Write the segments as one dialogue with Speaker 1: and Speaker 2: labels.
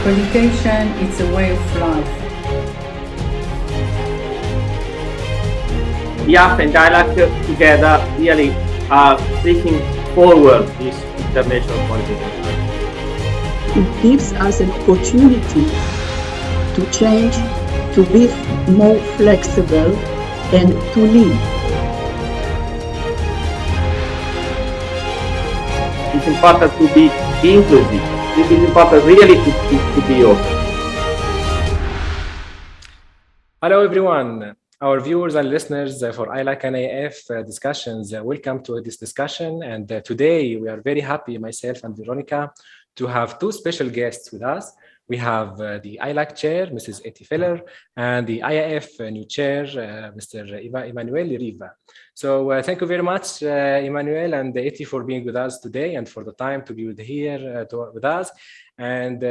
Speaker 1: Accreditation, it's a way of life.
Speaker 2: IAF and ILAC together really are taking forward this international quality control.
Speaker 3: It gives us an opportunity to change, to be more flexible, and to lead.
Speaker 2: It's important to be inclusive. It is important really to be open.
Speaker 4: Hello, everyone. Our viewers and listeners for ILAC and IAF discussions, welcome to this discussion. And today we are very happy, myself and Veronica, to have two special guests with us. We have the ILAC chair, Mrs. Eti Feller, and the IAF new chair, Mr. Emmanuel Riva. So thank you very much, Emmanuel and Eti, for being with us today and for the time to be here with us. And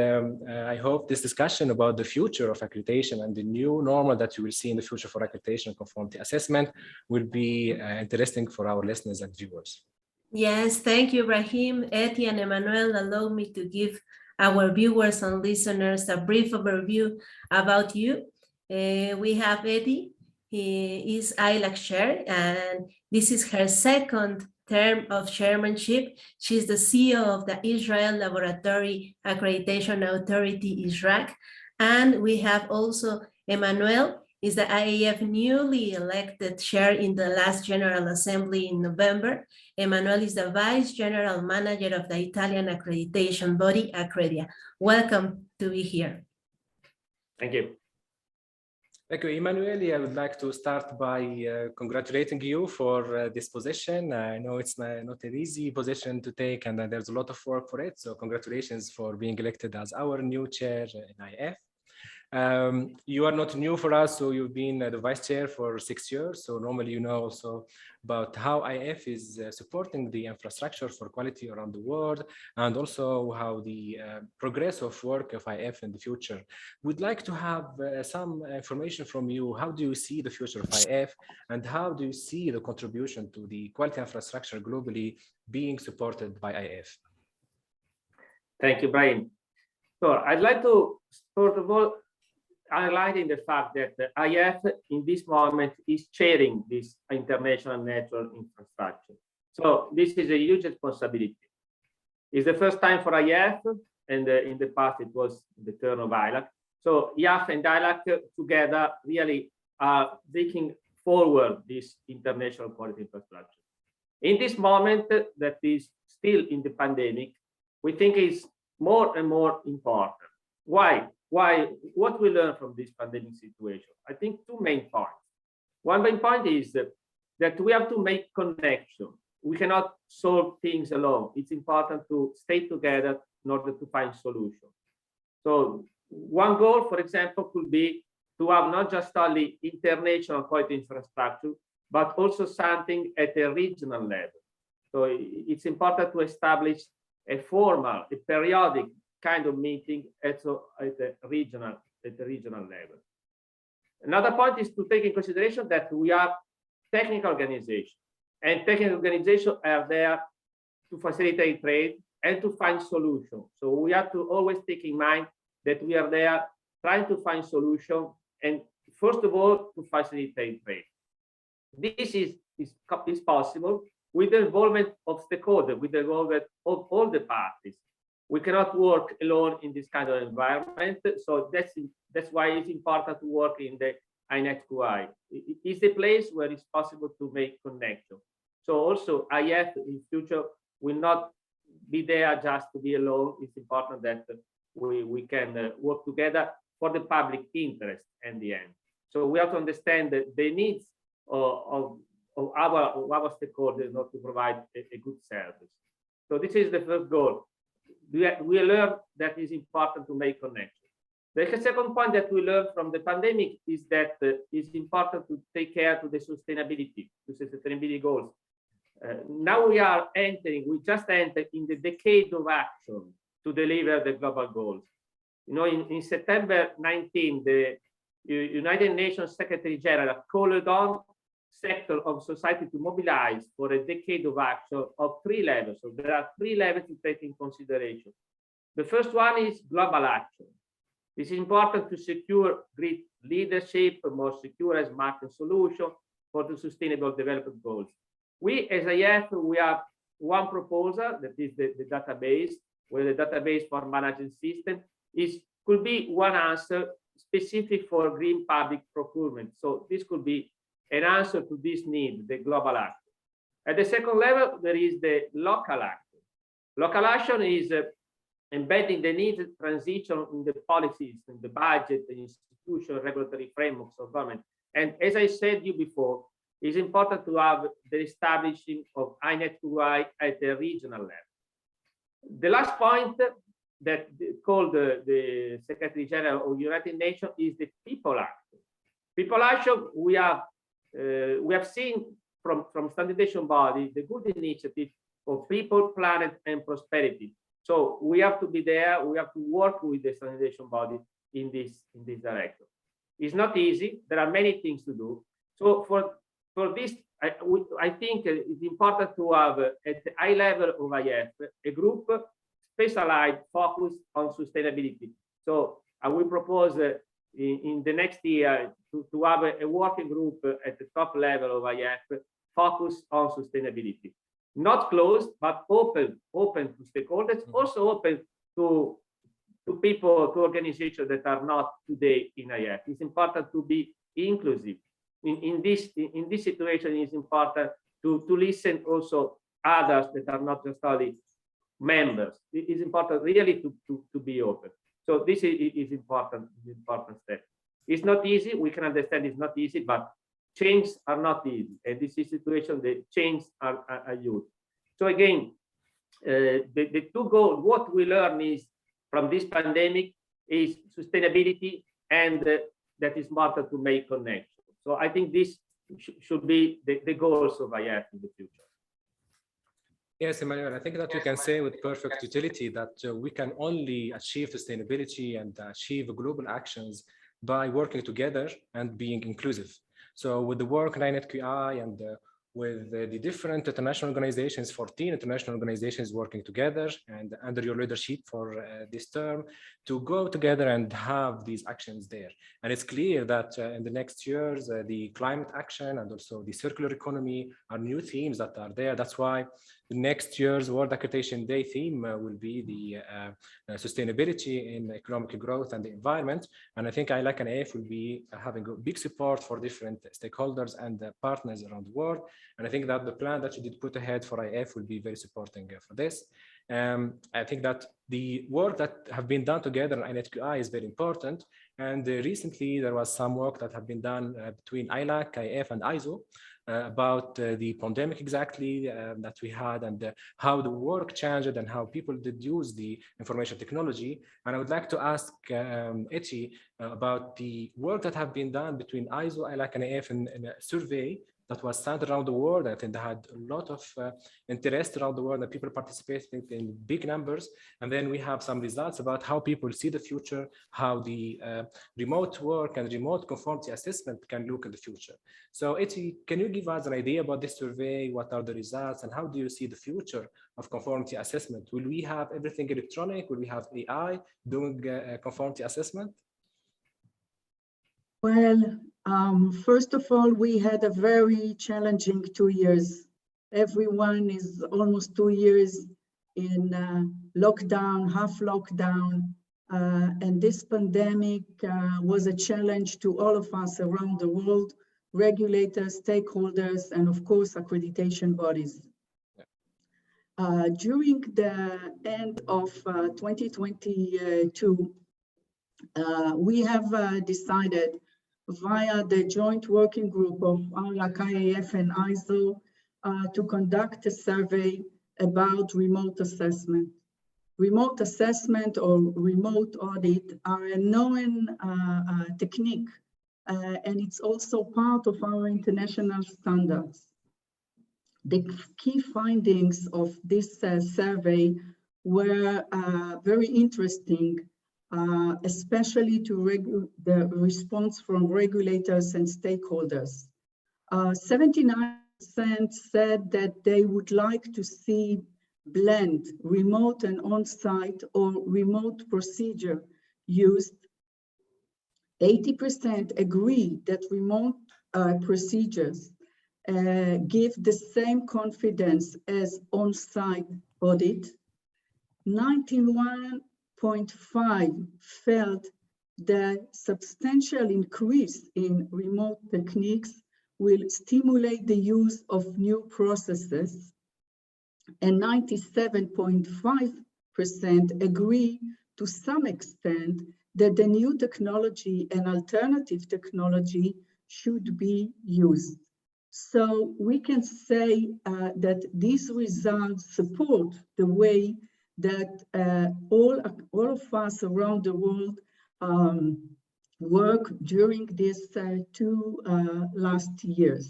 Speaker 4: I hope this discussion about the future of accreditation and the new normal that you will see in the future for accreditation and conformity assessment will be interesting for our listeners and viewers.
Speaker 5: Yes, thank you, Brahim. Eti and Emmanuel, allow me to give our viewers and listeners a brief overview about you. We have Eti. He is ILAC chair, and this is her second term of chairmanship. She's the CEO of the Israel Laboratory Accreditation Authority, ISRAC. And we have also Emmanuel, is the IAF newly elected chair in the last General Assembly in November. Emmanuel is the Vice General Manager of the Italian accreditation body, Accreditation. Welcome to be here.
Speaker 2: Thank you.
Speaker 4: Thank you, Emmanuel. I would like to start by congratulating you for this position. I know it's not an easy position to take, and there's a lot of work for it. So congratulations for being elected as our new chair in IAF. You are not new for us, so you've been the vice chair for 6 years. So normally you know also about how IAF is supporting the infrastructure for quality around the world, and also how the progress of work of IAF in the future. We'd like to have some information from you. How do you see the future of IAF, and how do you see the contribution to the quality infrastructure globally being supported by IAF?
Speaker 2: Thank you, Brian. So I'd like to, first of all, highlighting the fact that the IAF in this moment is chairing this international network infrastructure. So this is a huge responsibility. It's the first time for IAF, and in the past it was the turn of ILAC. So IAF and ILAC together really are taking forward this international quality infrastructure. In this moment that is still in the pandemic, we think is more and more important. Why? What we learn from this pandemic situation? I think two main points. One main point is that we have to make connection. We cannot solve things alone. It's important to stay together in order to find solutions. So one goal, for example, could be to have not just only international quality infrastructure, but also something at a regional level. So it's important to establish a formal, a periodic kind of meeting at the regional level. Another point is to take in consideration that we are technical organizations, and technical organizations are there to facilitate trade and to find solutions. So we have to always take in mind that we are there trying to find solutions, and first of all, to facilitate trade. This is possible with the involvement of stakeholders, with the involvement of all the parties. We cannot work alone in this kind of environment. So that's why it's important to work in the INET-QI. It is the place where it's possible to make connection. So also IAF in future will not be there just to be alone. It's important that we can work together for the public interest in the end. So we have to understand the needs of our stakeholders not to provide a good service. So this is the first goal. We learn that it's important to make connection. The second point that we learned from the pandemic is that it's important to take care to the sustainability goals. Now we just entered in the decade of action to deliver the global goals. You know, in September 19, the United Nations Secretary General called on sector of society to mobilize for a decade of action of 3 levels. So there are 3 levels to take in consideration. The first one is global action. This is important to secure grid leadership, a more secure and smart solution for the sustainable development goals. We as IAF, we have one proposal, that is the database, where the database for managing system could be one answer specific for green public procurement. So this could be an answer to this need, the global act. At the second level, there is the local act. Local action is embedding the needed transition in the policies, in the budget, the institutional regulatory frameworks of government. And as I said you before, it's important to have the establishing of INET2I at the regional level. The last point that called the Secretary General of United Nations is the People Act. People action, we have seen from standardization body the good initiative of people, planet, and prosperity. So we have to be there. We have to work with the standardization body in this direction. It's not easy. There are many things to do. So for this, I think it's important to have at the high level of IAF a group specialized focused on sustainability. So I will propose in the next year to have a working group at the top level of IAF focused on sustainability. Not closed, but open to stakeholders, also open to people, to organizations that are not today in IAF. It's important to be inclusive. In this situation, it's important to listen also others that are not just only members. It is important really to be open. So this is important step. It's not easy. We can understand it's not easy, but changes are not easy. And this is situation, the changes are huge. So again, the two goals, what we learn is from this pandemic is sustainability and that is important to make connection. So I think this should be the goals of IAF in the future.
Speaker 4: Yes, Emmanuel, I think that we can say with perfect utility that we can only achieve sustainability and achieve global actions by working together and being inclusive. So with the work in INET2I and with the different international organizations, 14 international organizations working together and under your leadership for this term, to go together and have these actions there. And it's clear that in the next years, the climate action and also the circular economy are new themes that are there. That's why the next year's World Accreditation Day theme will be the sustainability in economic growth and the environment. And I think ILAC and IAF will be having a big support for different stakeholders and partners around the world. And I think that the plan that you did put ahead for IAF will be very supporting for this. I think that the work that have been done together in INET2I is very important. And recently there was some work that have been done between ILAC, IAF, and ISO about the pandemic exactly that we had and how the work changed and how people did use the information technology. And I would like to ask Eti about the work that have been done between ISO, ILAC, and IAF in a survey that was sent around the world. I think they had a lot of interest around the world and people participating in big numbers. And then we have some results about how people see the future, how the remote work and remote conformity assessment can look in the future. So Eti, can you give us an idea about this survey? What are the results and how do you see the future of conformity assessment? Will we have everything electronic? Will we have AI doing conformity assessment?
Speaker 3: Well, first of all, we had a very challenging 2 years. Everyone is almost 2 years in lockdown, half lockdown, and this pandemic was a challenge to all of us around the world, regulators, stakeholders, and of course, accreditation bodies. During the end of 2022, we have decided via the joint working group of ILAC, IAF, and ISO to conduct a survey about remote assessment. Remote assessment or remote audit are a known technique, and it's also part of our international standards. The key findings of this survey were very interesting, especially to the response from regulators and stakeholders. 79% said that they would like to see blend remote and on-site or remote procedure used 80% agree that remote procedures give the same confidence as on-site audit. 91.5% felt the substantial increase in remote techniques will stimulate the use of new processes, and 97.5% agree to some extent that the new technology and alternative technology should be used. So we can say that these results support the way that all of us around the world work during these two last years.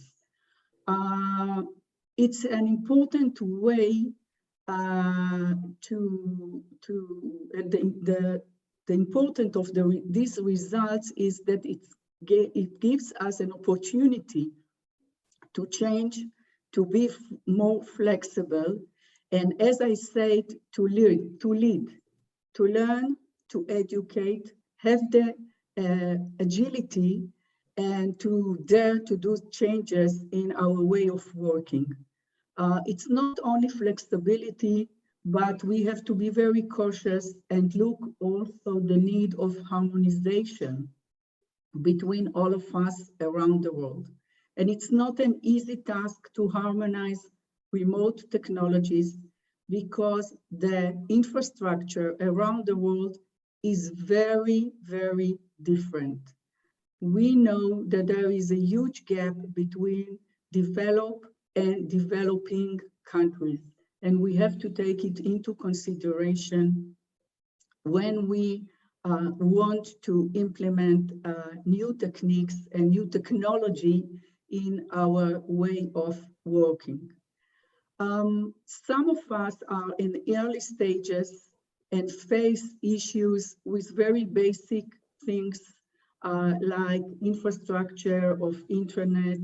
Speaker 3: It's an important way the importance of these results is that it gives us an opportunity to change, to be more flexible, and as I said, to lead, to learn, to educate, have the agility, and to dare to do changes in our way of working. It's not only flexibility, but we have to be very cautious and look also the need of harmonization between all of us around the world. And it's not an easy task to harmonize remote technologies because the infrastructure around the world is very, very different. We know that there is a huge gap between developed and developing countries, and we have to take it into consideration when we want to implement new techniques and new technology in our way of working. Some of us are in early stages and face issues with very basic things like infrastructure of internet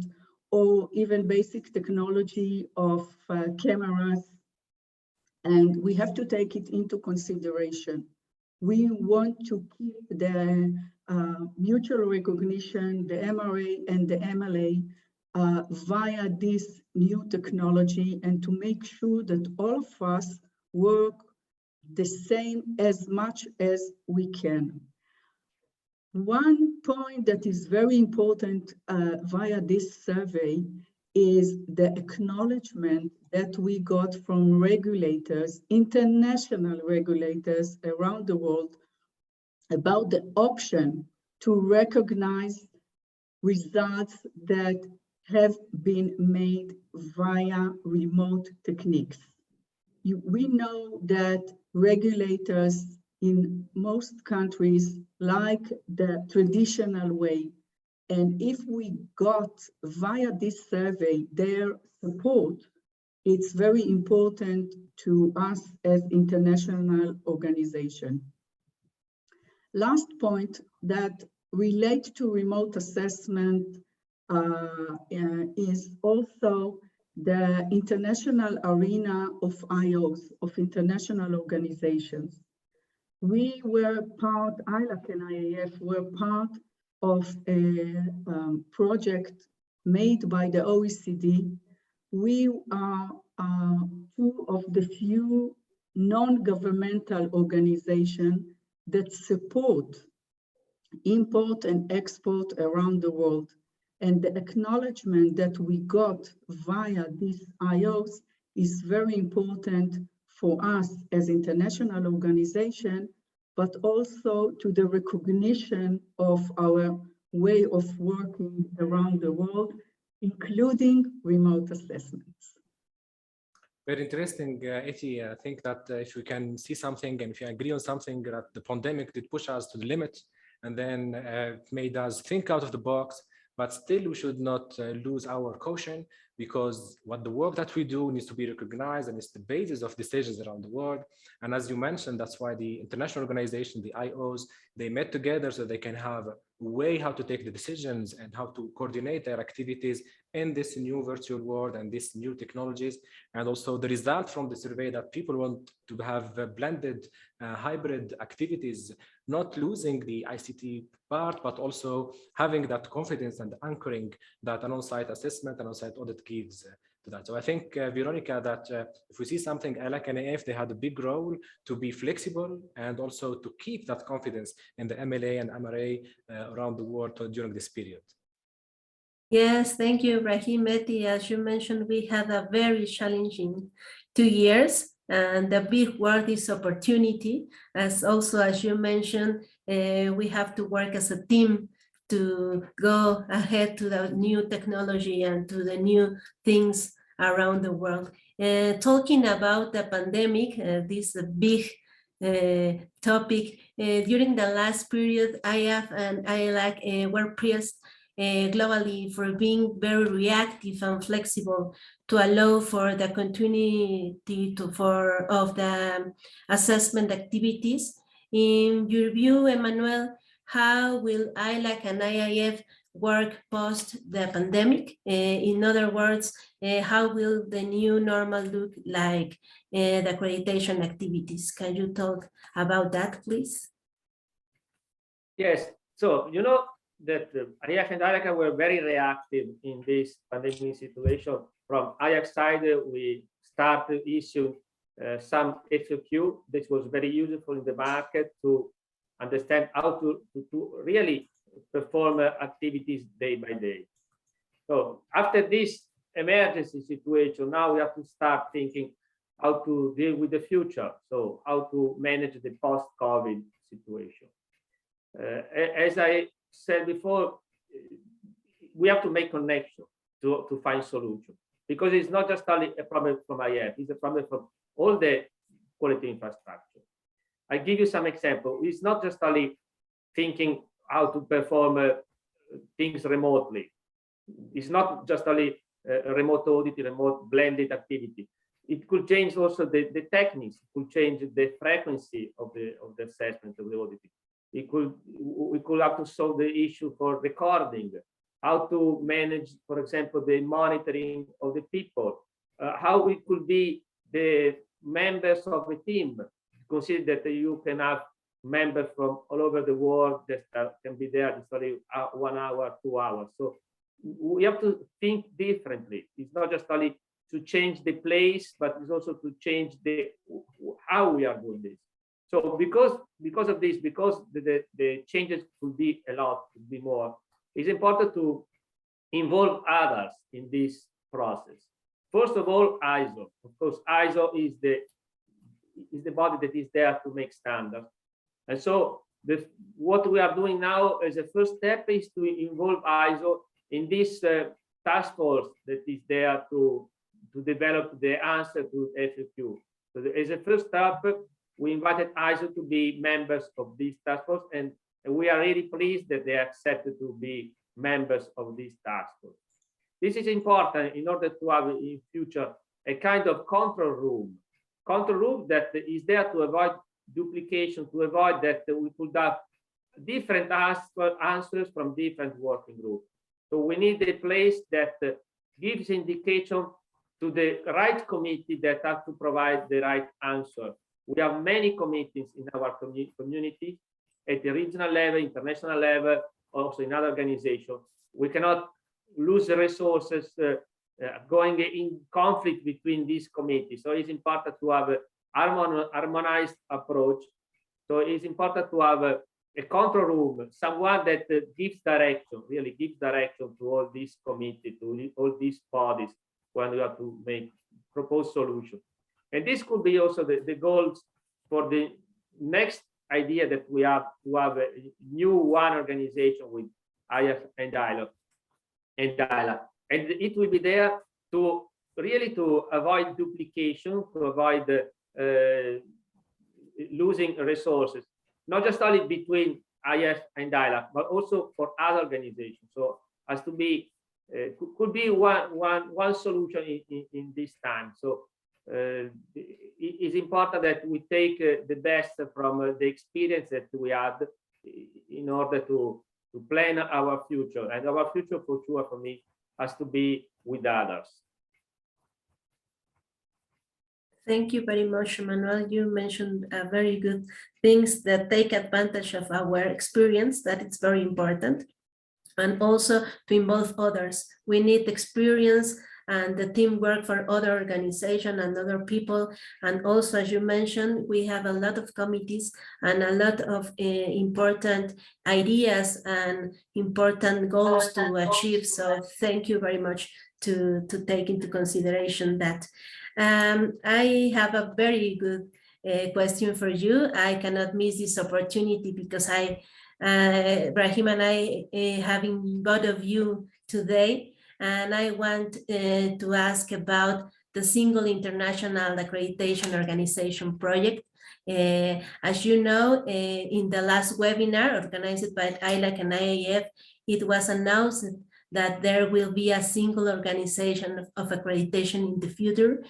Speaker 3: or even basic technology of cameras, and we have to take it into consideration. We want to keep the mutual recognition, the MRA and the MLA via this new technology, and to make sure that all of us work the same as much as we can. One point that is very important via this survey is the acknowledgement that we got from regulators, international regulators around the world, about the option to recognize results that have been made via remote techniques. We know that regulators in most countries like the traditional way, and if we got via this survey their support, it's very important to us as international organization. Last point that relates to remote assessment is also the international arena of IOs, of international organizations. We were part, ILAC and IAF were part of a project made by the OECD. We are two of the few non-governmental organizations that support import and export around the world. And the acknowledgement that we got via these IOs is very important for us as international organization, but also to the recognition of our way of working around the world, including remote assessments.
Speaker 4: Very interesting, Eti. I think that if we can see something and if you agree on something, that the pandemic did push us to the limit and then made us think out of the box, but still we should not lose our caution. because what the work that we do needs to be recognized, and it's the basis of decisions around the world. And as you mentioned, that's why the international organization, the IOs, they met together so they can have a way how to take the decisions and how to coordinate their activities in this new virtual world and these new technologies. And also the result from the survey that people want to have blended hybrid activities, not losing the ICT part, but also having that confidence and anchoring that an on-site assessment and on-site audit gives to that. So I think, Veronica, that if we see something, ILAC and IAF, they had a big role to be flexible and also to keep that confidence in the MLA and MRA around the world during this period.
Speaker 5: Yes, thank you, Brahim. Eti, as you mentioned, we had a very challenging 2 years, and the big word is opportunity. As you mentioned, we have to work as a team to go ahead to the new technology and to the new things around the world. Talking about the pandemic, this is a big topic. During the last period, IAF and ILAC were praised globally for being very reactive and flexible to allow for the continuity of the assessment activities. In your view, Emmanuel, how will ILAC and IAF work post the pandemic? In other words, how will the new normal look like the accreditation activities? Can you talk about that, please?
Speaker 2: Yes, so you know that IAF and ILAC were very reactive in this pandemic situation. From IAC side, we started to issue some FAQ that was very useful in the market to understand how to really perform activities day by day. So after this emergency situation, now we have to start thinking how to deal with the future. So how to manage the post-COVID situation. As I said before, we have to make connection to find solution, because it's not just only a problem from IAF, it's a problem from all the quality infrastructure. I give you some example. It's not just only thinking how to perform things remotely. It's not just only a remote audit, remote blended activity. It could change also the techniques, it could change the frequency of the assessment of the auditing. We could have to solve the issue for recording, how to manage, for example, the monitoring of the people, how it could be the members of the team. Consider that you can have members from all over the world that can be there only 1 hour, 2 hours. So we have to think differently. It's not just only to change the place, but it's also to change how we are doing this. So because of this, because the changes could be a lot, could be more, it's important to involve others in this process. First of all, ISO. Of course, ISO is the body that is there to make standards. And so what we are doing now as a first step is to involve ISO in this task force that is there to develop the answer to FAQ. So as a first step, we invited ISO to be members of this task force, and we are really pleased that they accepted to be members of this task force. This is important in order to have in future a kind of control room that is there to avoid duplication, to avoid that we could have different answers from different working groups. So we need a place that gives indication to the right committee that have to provide the right answer. We have many committees in our community at the regional level, international level, also in other organizations. We cannot lose the resources going in conflict between these committees. So it's important to have a harmonized approach. So it's important to have a control room, someone that gives direction, really gives direction to all these committees, to all these bodies when we have to propose solutions. And this could be also the goals for the next idea that we have to have a new one organization with IAF and ILAC. And it will be there to really to avoid duplication, to avoid losing resources, not just only between IAF and ILAC, but also for other organizations. So as to be could be one solution in this time. So it is important that we take the best from the experience that we had in order to plan our future, and our future for sure for me has to be with others.
Speaker 5: Thank you very much, Manuel. You mentioned very good things that take advantage of our experience, that it's very important. And also to involve others. We need experience and the teamwork for other organizations and other people. And also, as you mentioned, we have a lot of committees and a lot of important ideas and important goals to achieve. So thank you very much to take into consideration that. I have a very good question for you. I cannot miss this opportunity because Brahim and I having both of you today, and I want to ask about the Single International Accreditation Organization project. As you know, in the last webinar organized by ILAC and IAF, it was announced that there will be a single organization of accreditation in the future.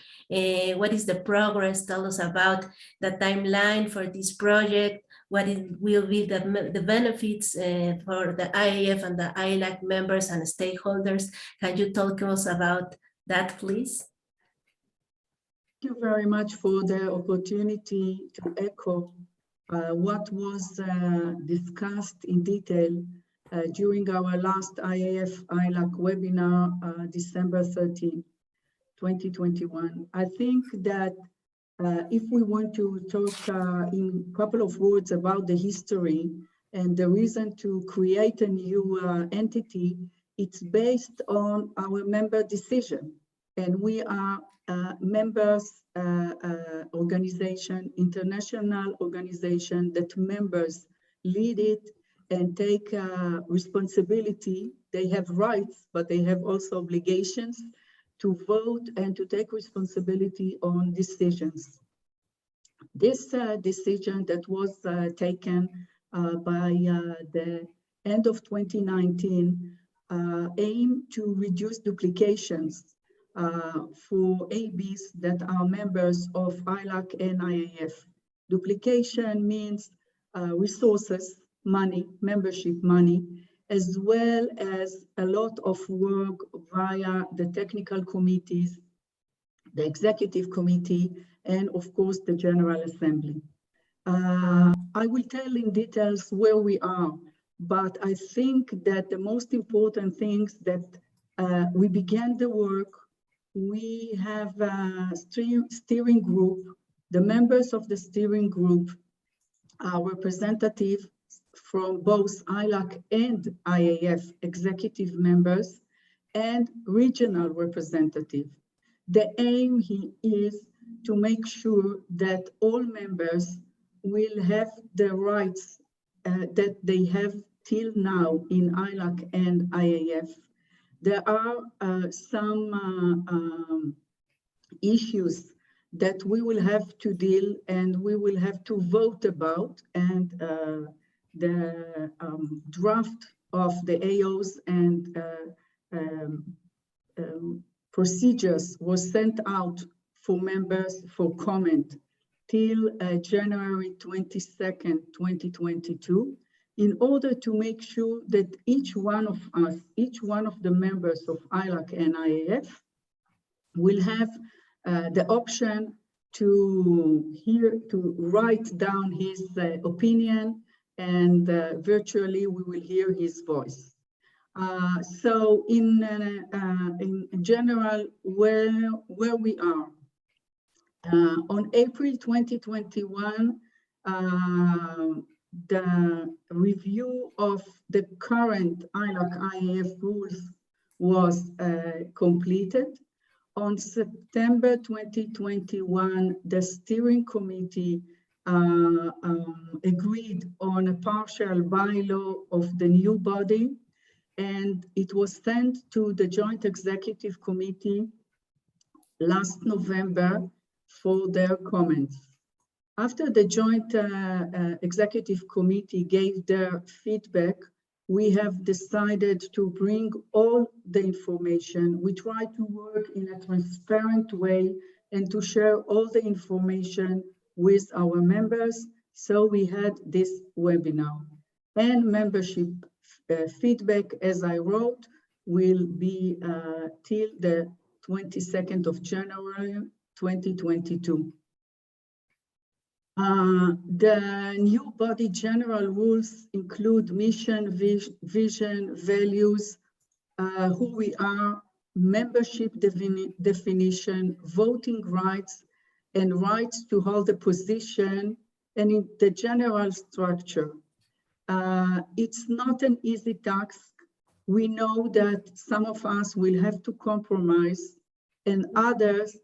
Speaker 5: What is the progress? Tell us about the timeline for this project. What will be the benefits for the IAF and the ILAC members and stakeholders? Can you talk to us about that, please?
Speaker 3: Thank you very much for the opportunity to echo what was discussed in detail during our last IAF ILAC webinar, December 13, 2021. I think that if we want to talk in a couple of words about the history and the reason to create a new entity, it's based on our member decision. And we are members organization, international organization that members lead it and take responsibility. They have rights, but they have also obligations to vote and to take responsibility on decisions. This decision that was taken by the end of 2019 aimed to reduce duplications for ABs that are members of ILAC and IAF. Duplication means resources, money, membership money, as well as a lot of work via the technical committees, the executive committee, and of course the General Assembly. I will tell in details where we are, but I think that the most important things that we began the work, we have a steering group. The members of the steering group are representatives from both ILAC and IAF executive members and regional representative. The aim is to make sure that all members will have the rights that they have till now in ILAC and IAF. There are some issues that we will have to deal and we will have to vote about, and the draft of the AOs and procedures was sent out for members for comment till January 22nd, 2022, in order to make sure that each one of us, each one of the members of ILAC and IAF will have the option to write down his opinion, and virtually we will hear his voice. So in general, where we are, on April 2021, the review of the current ILAC-IAF rules was completed. On September 2021, the steering committee agreed on a partial bylaw of the new body, and it was sent to the Joint Executive Committee last November for their comments. After the Joint Executive Committee gave their feedback, we have decided to bring all the information. We try to work in a transparent way and to share all the information with our members. So we had this webinar. And membership feedback, as I wrote, will be till the 22nd of January, 2022. The new body general rules include mission, vision, values, who we are, membership definition, voting rights, and rights to hold a position, and in the general structure. It's not an easy task. We know that some of us will have to compromise, and others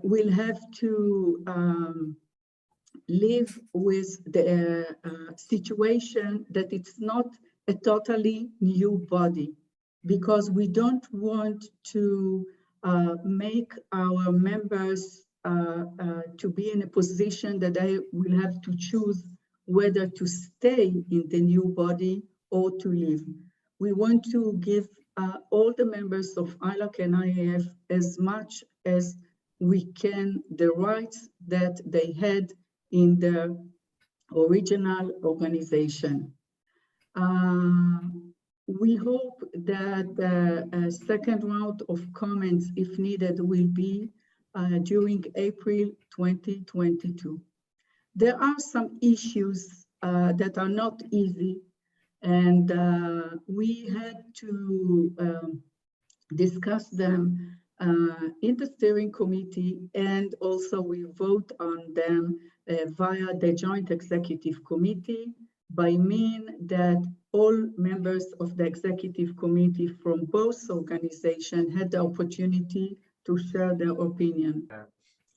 Speaker 3: will have to live with the situation that it's not a totally new body, because we don't want to make our members to be in a position that they will have to choose whether to stay in the new body or to leave. We want to give all the members of ILAC and IAF as much as we can the rights that they had in the original organization. We hope that the second round of comments, if needed, will be during April 2022. There are some issues that are not easy, and we had to discuss them in the steering committee, and also we vote on them via the joint executive committee, by mean that all members of the executive committee from both organizations had the opportunity to share their opinion.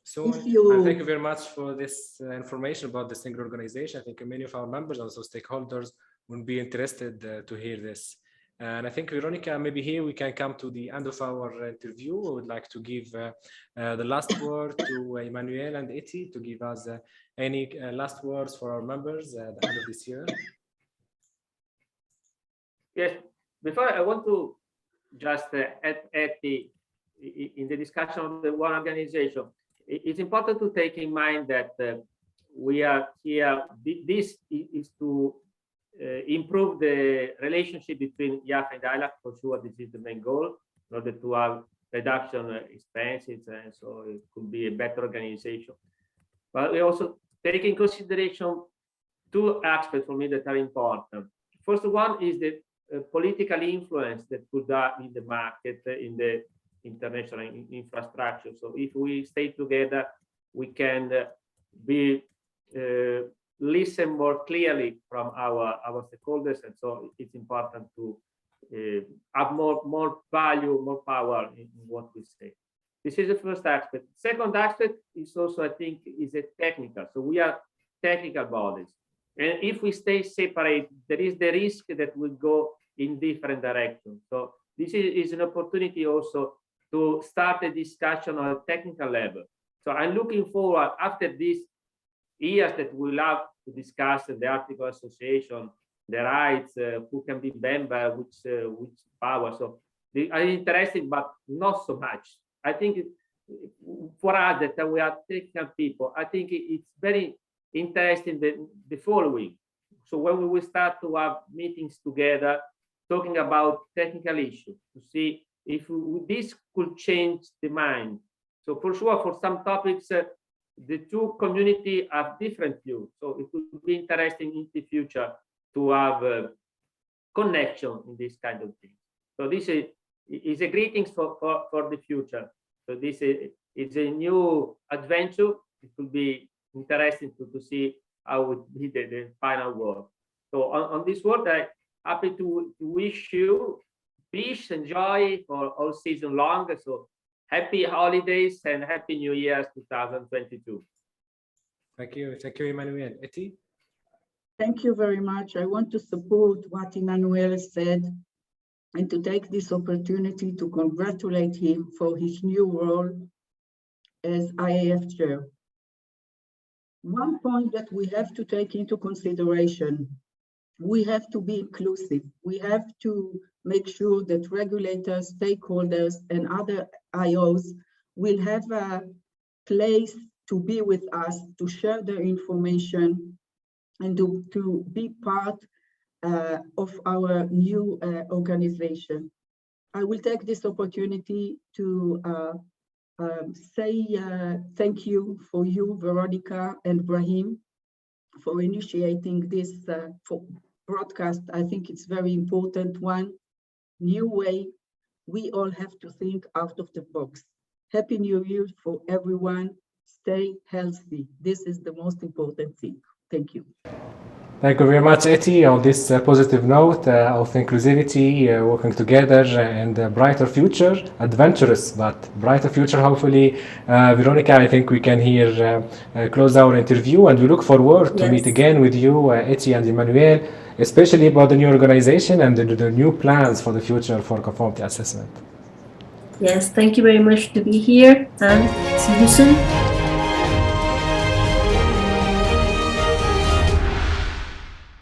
Speaker 4: So thank you very much for this information about the single organization. I think many of our members, also stakeholders, would be interested to hear this. And I think, Veronica, maybe here we can come to the end of our interview. I would like to give the last word to Emmanuel and Eti to give us any last words for our members at the end of this year.
Speaker 2: Yes, before I want to just add in the discussion of the one organization, it's important to take in mind that we are here, this is to improve the relationship between IAF and ILAC. For sure, this is the main goal, in order to have reduction expenses, and so it could be a better organization. But we also take in consideration two aspects for me that are important. First one is the political influence that could have in the market, in the international infrastructure. So if we stay together, we can be listen more clearly from our stakeholders, and so it's important to have more value, more power in what we say. This is the first aspect. Second aspect is also, I think, is a technical. So we are technical bodies, and if we stay separate, there is the risk that we go in different directions. So this is an opportunity also to start a discussion on a technical level. So I'm looking forward, after these years, that we'll have to discuss the Article Association, the rights, who can be member, which power. So they are interesting, but not so much. I think for us that we are technical people, I think it's very interesting the following. So when we will start to have meetings together, talking about technical issues, to see if this could change the mind. So for sure, for some topics, the two communities have different views. So it would be interesting in the future to have a connection in this kind of thing. So this is a greetings for the future. So this is a new adventure. It will be interesting to see how it would be the final word. So on this word, I'm happy to wish you peace and joy for all season long. So happy holidays and happy New Year 2022.
Speaker 4: Thank you, Emmanuel. Eti?
Speaker 3: Thank you very much. I want to support what Emmanuel said and to take this opportunity to congratulate him for his new role as IAF chair. One point that we have to take into consideration we have to be inclusive. We have to make sure that regulators, stakeholders, and other IOs will have a place to be with us, to share their information, and to be part of our new organization. I will take this opportunity to say thank you for you, Veronica and Brahim, for initiating this broadcast. I think it's very important one, new way. We all have to think out of the box. Happy New Year for everyone. Stay healthy. This is the most important thing. Thank you.
Speaker 4: Thank you very much, Eti, on this positive note of inclusivity, working together, and a brighter future, adventurous but brighter future, hopefully. Veronica, I think we can here close our interview, and we look forward to meet again with you, Eti and Emmanuel, especially about the new organization and the new plans for the future for conformity assessment.
Speaker 5: Yes, thank you very much to be here, and see you soon.